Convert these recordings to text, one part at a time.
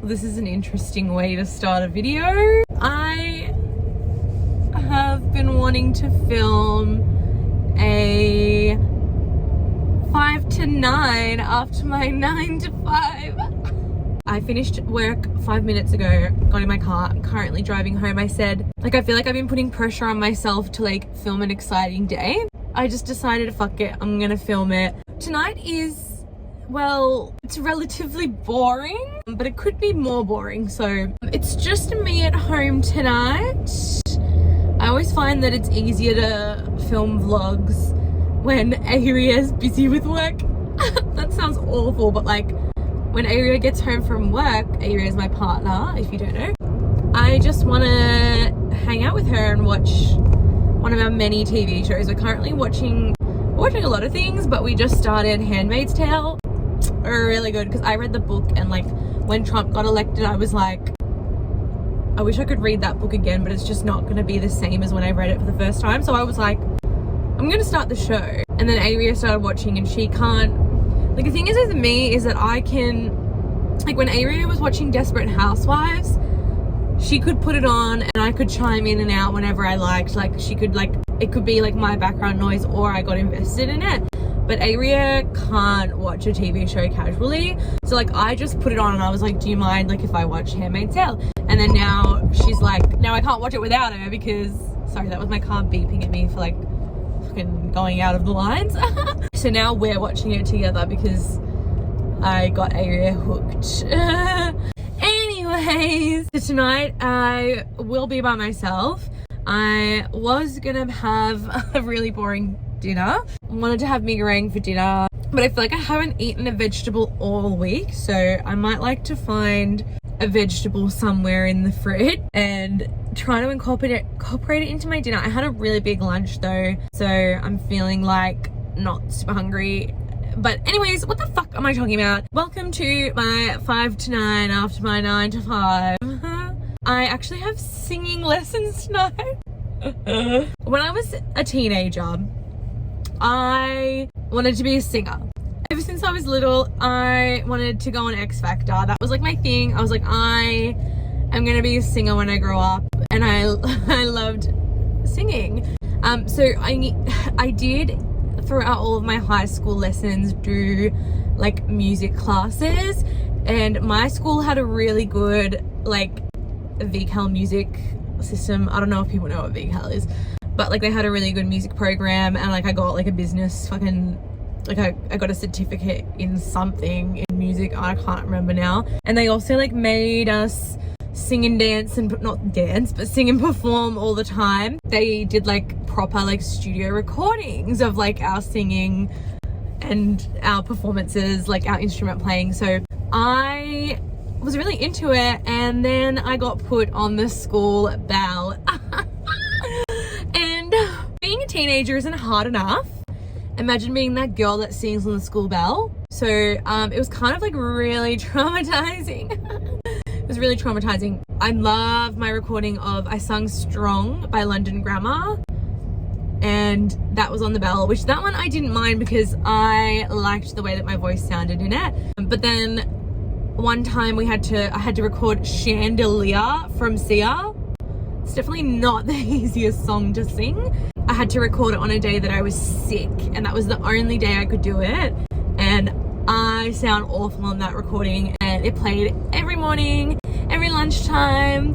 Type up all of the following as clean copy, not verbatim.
This is an interesting way to start a video. I have been wanting to film a 5 to 9 after my 9 to 5. I finished work 5 minutes ago, got in my car, I'm currently driving home. I said, like, I feel like I've been putting pressure on myself to like film an exciting day. I just decided, fuck it, I'm gonna film it. Tonight is, well, it's relatively boring, but it could be more boring. So it's just me at home tonight. I always find that it's easier to film vlogs when Aria's busy with work. That sounds awful, but like when Aria gets home from work, Aria is my partner, if you don't know, I just want to hang out with her and watch one of our many TV shows. We're currently watching a lot of things, but we just started Handmaid's Tale. Really good, because I read the book, and like when Trump got elected, I was like, I wish I could read that book again, but it's just not going to be the same as when I read it for the first time. So I was like, I'm going to start the show. And then Aria started watching, and she can't, like, the thing is with me is that I can, like, when Aria was watching Desperate Housewives, she could put it on and I could chime in and out whenever I liked. Like, she could, like, it could be like my background noise or I got invested in it. But Aria can't watch a TV show casually. So like I just put it on and I was like, do you mind like if I watch Handmaid's Tale? And then now she's like, now I can't watch it without her because, sorry, that was my car beeping at me for like fucking going out of the lines. So now we're watching it together because I got Aria hooked. Anyways, so tonight I will be by myself. I was gonna have a really boring dinner. I wanted to have mee goreng for dinner, but I feel like I haven't eaten a vegetable all week, so I might like to find a vegetable somewhere in the fridge and try to incorporate it into my dinner. I had a really big lunch though, so I'm feeling like not super hungry. But anyways, what the fuck am I talking about? Welcome to my 5 to 9 after my 9 to 5. I actually have singing lessons tonight. When I was a teenager, I wanted to be a singer. Ever since I was little, I wanted to go on X Factor. That was like my thing. I was like, I am gonna be a singer when I grow up, and I loved singing. So I did throughout all of my high school lessons do like music classes, and my school had a really good like VCAL music system. I don't know if people know what VCAL is, but like they had a really good music program, and like I got like a business fucking, like I got a certificate in something in music, I can't remember now. And they also like made us sing and dance, and not dance, but sing and perform all the time. They did like proper like studio recordings of like our singing and our performances, like our instrument playing. So I was really into it, and then I got put on the school bell. And being a teenager isn't hard enough. Imagine being that girl that sings on the school bell. So it was kind of like really traumatizing. It was really traumatizing. I love my recording of I Sung Strong by London Grammar, and that was on the bell, which that one I didn't mind because I liked the way that my voice sounded in it. But then one time I had to record Chandelier from Sia. It's definitely not the easiest song to sing. I had to record it on a day that I was sick, and that was the only day I could do it. And I sound awful on that recording, and it played every morning, every lunchtime,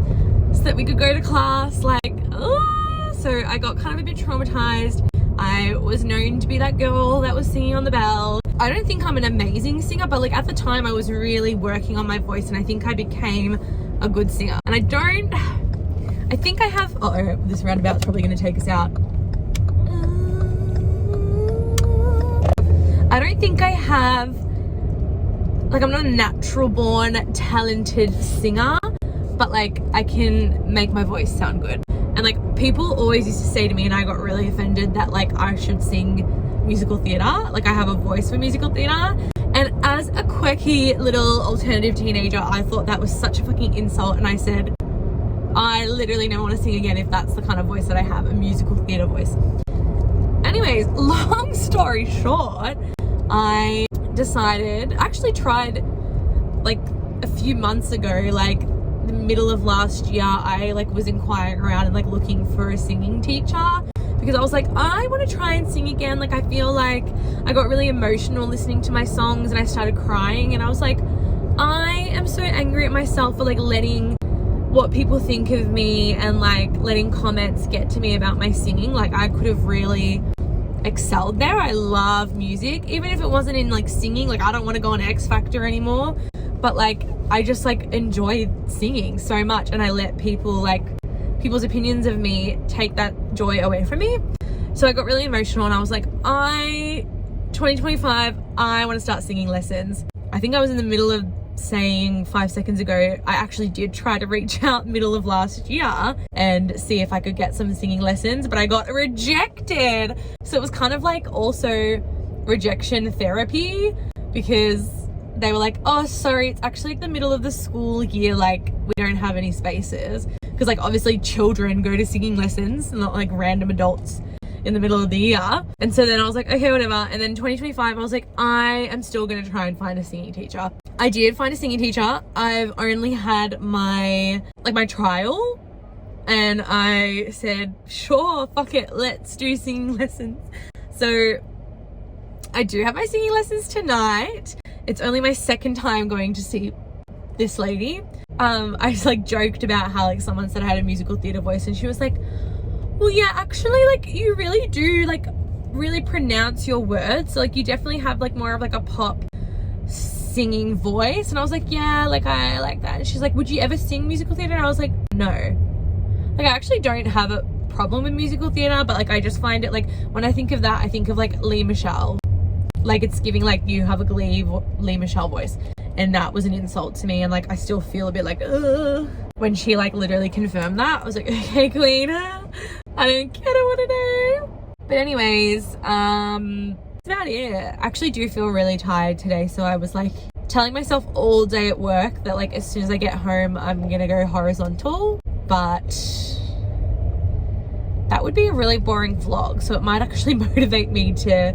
so that we could go to class. Like, oh, so I got kind of a bit traumatized. I was known to be that girl that was singing on the bell. I don't think I'm an amazing singer, but like at the time I was really working on my voice, and I think I became a good singer. And I think I have, oh, this roundabout's probably going to take us out. I don't think I have, like, I'm not a natural born talented singer, but like I can make my voice sound good. And like people always used to say to me, and I got really offended, that like I should sing musical theatre, like I have a voice for musical theatre. And as a quirky little alternative teenager, I thought that was such a fucking insult, and I said, I literally never want to sing again if that's the kind of voice that I have, a musical theatre voice. Anyways, long story short, I decided, actually tried like a few months ago, like the middle of last year, I like was inquiring around and like looking for a singing teacher, because I was like, I want to try and sing again. Like, I feel like I got really emotional listening to my songs and I started crying, and I was like, I am so angry at myself for like letting what people think of me and like letting comments get to me about my singing. Like, I could have really excelled there. I love music, even if it wasn't in like singing. Like, I don't want to go on X Factor anymore, but like I just like enjoy singing so much, and I let people's opinions of me take that joy away from me. So I got really emotional, and I was like, 2025, I want to start singing lessons. I think I was in the middle of saying 5 seconds ago, I actually did try to reach out middle of last year and see if I could get some singing lessons, but I got rejected. So it was kind of like also rejection therapy, because they were like, oh, sorry, it's actually like the middle of the school year, like we don't have any spaces. Because like obviously children go to singing lessons, not like random adults in the middle of the year. And so then I was like, okay, whatever. And then 2025, I was like, I am still going to try and find a singing teacher. I did find a singing teacher. I've only had my trial, and I said, sure, fuck it, let's do singing lessons. So I do have my singing lessons tonight. It's only my second time going to see this lady. I just like joked about how like someone said I had a musical theatre voice, and she was like, well, yeah, actually, like you really do like really pronounce your words. So like you definitely have like more of like a pop singing voice. And I was like, yeah, like I like that. And she's like, would you ever sing musical theatre? And I was like, no. Like I actually don't have a problem with musical theatre, but like I just find it like when I think of that, I think of like Lee Michelle. Like it's giving like you have a Lee Michelle voice. And that was an insult to me, and like I still feel a bit like, ugh. When she like literally confirmed that, I was like, okay, queen, I don't get it, what to do. But anyways, that's about it. I actually do feel really tired today, so I was like telling myself all day at work that like as soon as I get home I'm gonna go horizontal, but that would be a really boring vlog, so it might actually motivate me to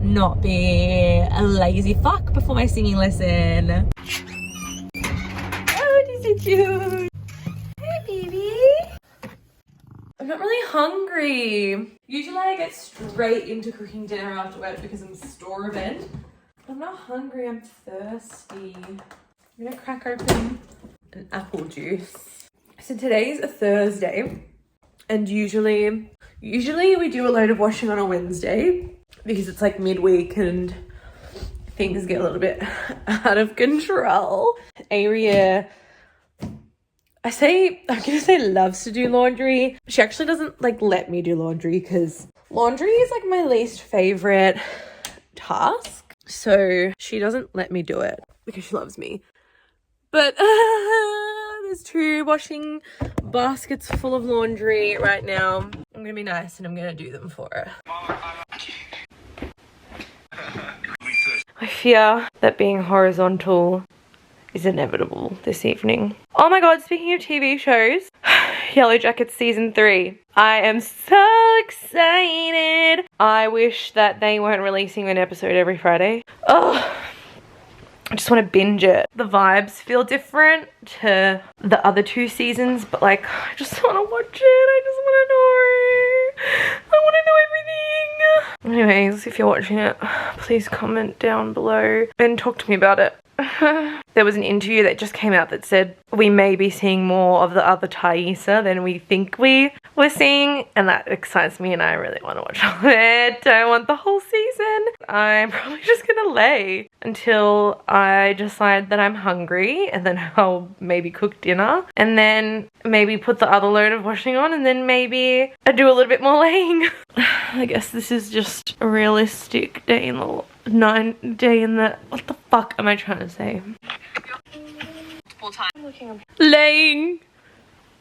not be a lazy fuck before my singing lesson. Oh, this is cute. Hey, baby. I'm not really hungry. Usually I get straight into cooking dinner after work because I'm store event. I'm not hungry, I'm thirsty. I'm gonna crack open an apple juice. So today's a Thursday, and usually we do a load of washing on a Wednesday, because it's like midweek and things get a little bit out of control. Aria, I'm gonna say loves to do laundry. She actually doesn't like let me do laundry, because laundry is like my least favorite task. So she doesn't let me do it because she loves me. But there's 2 washing baskets full of laundry right now. I'm gonna be nice and I'm gonna do them for her. I fear that being horizontal is inevitable this evening. Oh my god, speaking of TV shows, Yellow Jackets season 3. I am so excited. I wish that they weren't releasing an episode every Friday. Oh, I just want to binge it. The vibes feel different to the other 2 seasons, but like, I just want to watch it. I just want to know. I want to know everything. Anyways, if you're watching it, please comment down below and talk to me about it. There was an interview that just came out that said we may be seeing more of the other Thaisa than we think we were seeing, and that excites me and I really want to watch all of it. I want the whole season. I'm probably just gonna lay until I decide that I'm hungry, and then I'll maybe cook dinner, and then maybe put the other load of washing on, and then maybe I do a little bit more laying. I guess this is just a realistic day in the what the fuck am I trying to say? Full time. Laying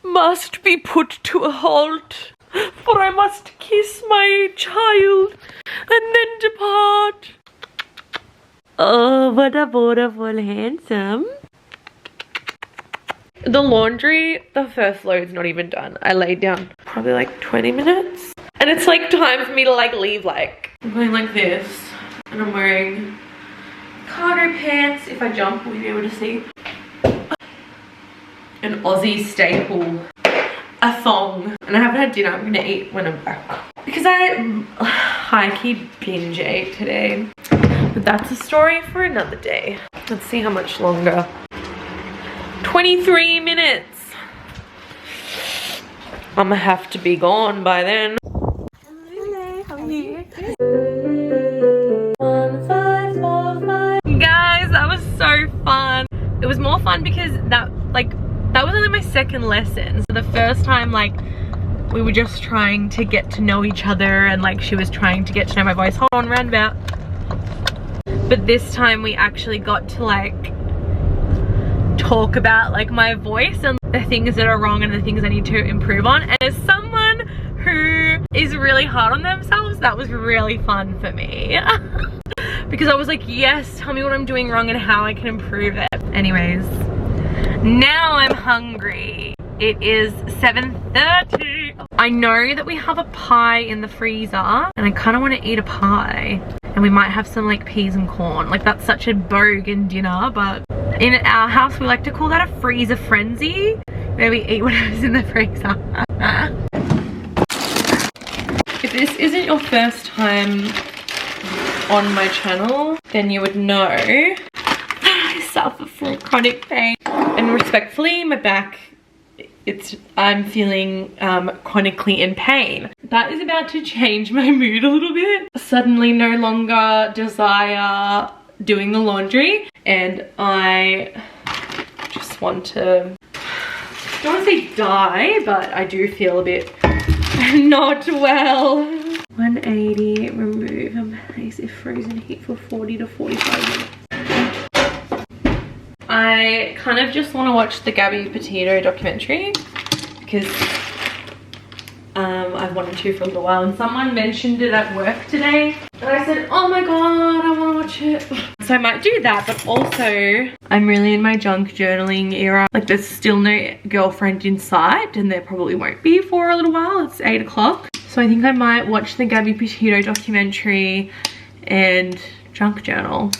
must be put to a halt, for I must kiss my child and then depart. Oh, what a beautiful handsome. The laundry, the first load's not even done. I laid down probably like 20 minutes. And it's like time for me to like leave. Like, I'm going like this. And I'm wearing cargo pants. If I jump, we'll be able to see. an Aussie staple, a thong. And I haven't had dinner. I'm gonna eat when I'm back. Because I high-key binge ate today. But that's a story for another day. Let's see how much longer. 23 minutes. I'm gonna have to be gone by then. Hello, how are you? Guys, that was so fun. It was more fun because that was only my second lesson. So the first time, like, we were just trying to get to know each other, and like she was trying to get to know my voice. Hold on, roundabout. But this time we actually got to like talk about like my voice and the things that are wrong and the things I need to improve on. And as someone who is really hard on themselves, that was really fun for me. Because I was like, yes, tell me what I'm doing wrong and how I can improve it. Anyways, now I'm hungry. It is 7:30. I know that we have a pie in the freezer and I kind of want to eat a pie. And we might have some like peas and corn. Like that's such a bogan dinner, but in our house we like to call that a freezer frenzy, where we eat whatever's in the freezer. If this isn't your first time on my channel, then you would know I suffer from chronic pain. And respectfully, my back, I'm feeling chronically in pain. That is about to change my mood a little bit. Suddenly no longer desire doing the laundry, and I just want to, I don't want to say die, but I do feel a bit not well. 180, remove and place if frozen heat for 40 to 45 minutes. I kind of just want to watch the Gabby Petito documentary because I've wanted to for a little while, and someone mentioned it at work today and I said, oh my god, I want to watch it. So I might do that, but also I'm really in my junk journaling era. Like there's still no girlfriend in sight, and there probably won't be for a little while. It's 8 o'clock. So I think I might watch the Gabby Petito documentary and junk journal.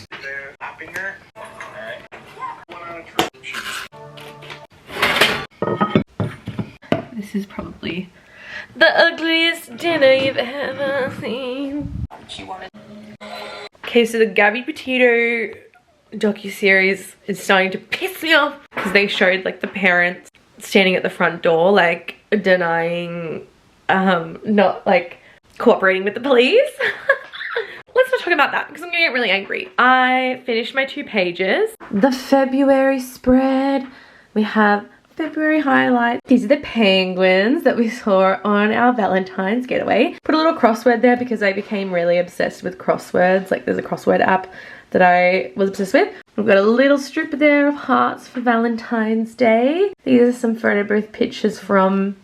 This is probably the ugliest dinner you've ever seen. Okay, so the Gabby Petito docuseries is starting to piss me off because they showed like the parents standing at the front door like denying, not like cooperating with the police. Let's not talk about that because I'm gonna get really angry. I finished my 2 pages. The February spread. We have February highlights. These are the penguins that we saw on our Valentine's getaway. Put a little crossword there because I became really obsessed with crosswords. Like there's a crossword app that I was obsessed with. We've got a little strip there of hearts for Valentine's Day. These are some photo booth pictures from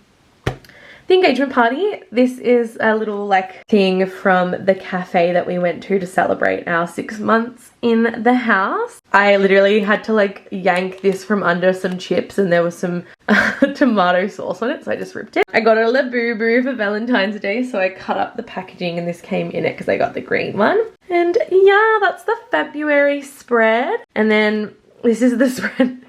the engagement party. This is a little like thing from the cafe that we went to celebrate our 6 months in the house. I literally had to like yank this from under some chips, and there was some tomato sauce on it, so I just ripped it. I got a Labubu for Valentine's Day, so I cut up the packaging and this came in it because I got the green one. And yeah, that's the February spread. And then this is the spread.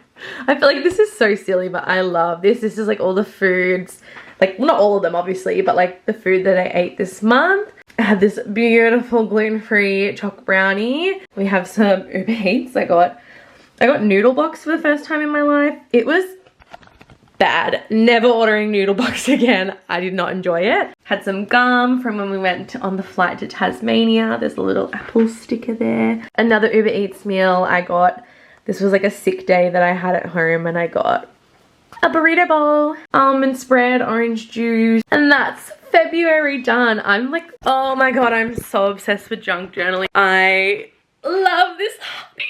I feel like this is so silly, but I love this. This is like all the foods, like well, not all of them obviously, but like the food that I ate this month. I have this beautiful gluten-free chocolate brownie. We have some Uber Eats. I got noodle box for the first time in my life. It was bad. Never ordering noodle box again. I did not enjoy it. Had some gum from when we went on the flight to Tasmania. There's a little apple sticker there. Another Uber Eats meal I got. This was like a sick day that I had at home, and I got a burrito bowl, almond spread, orange juice, and that's February done. I'm like, oh my god, I'm so obsessed with junk journaling. I love this hobby.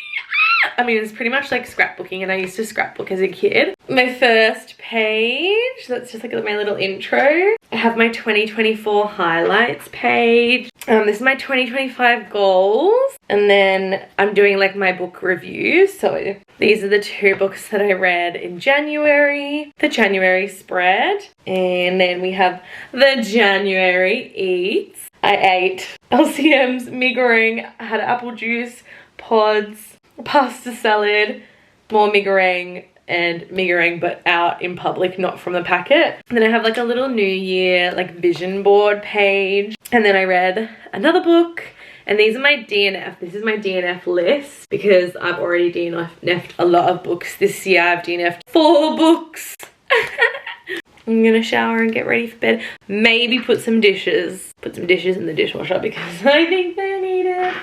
I mean, it's pretty much like scrapbooking, and I used to scrapbook as a kid. My first page, that's just like my little intro. I have my 2024 highlights page. This is my 2025 goals, and then I'm doing like my book reviews. So these are the 2 books that I read in January, the January spread, and then we have the January eats. I ate LCM's mee goreng, I had apple juice, pods, pasta salad, more mee goreng, and mee goreng, but out in public, not from the packet. And then I have like a little New Year like vision board page. And then I read another book. And these are my DNF. This is my DNF list because I've already DNF'd a lot of books this year. I've DNF'd 4 books. I'm gonna shower and get ready for bed. Maybe put some dishes in the dishwasher because I think they're needed.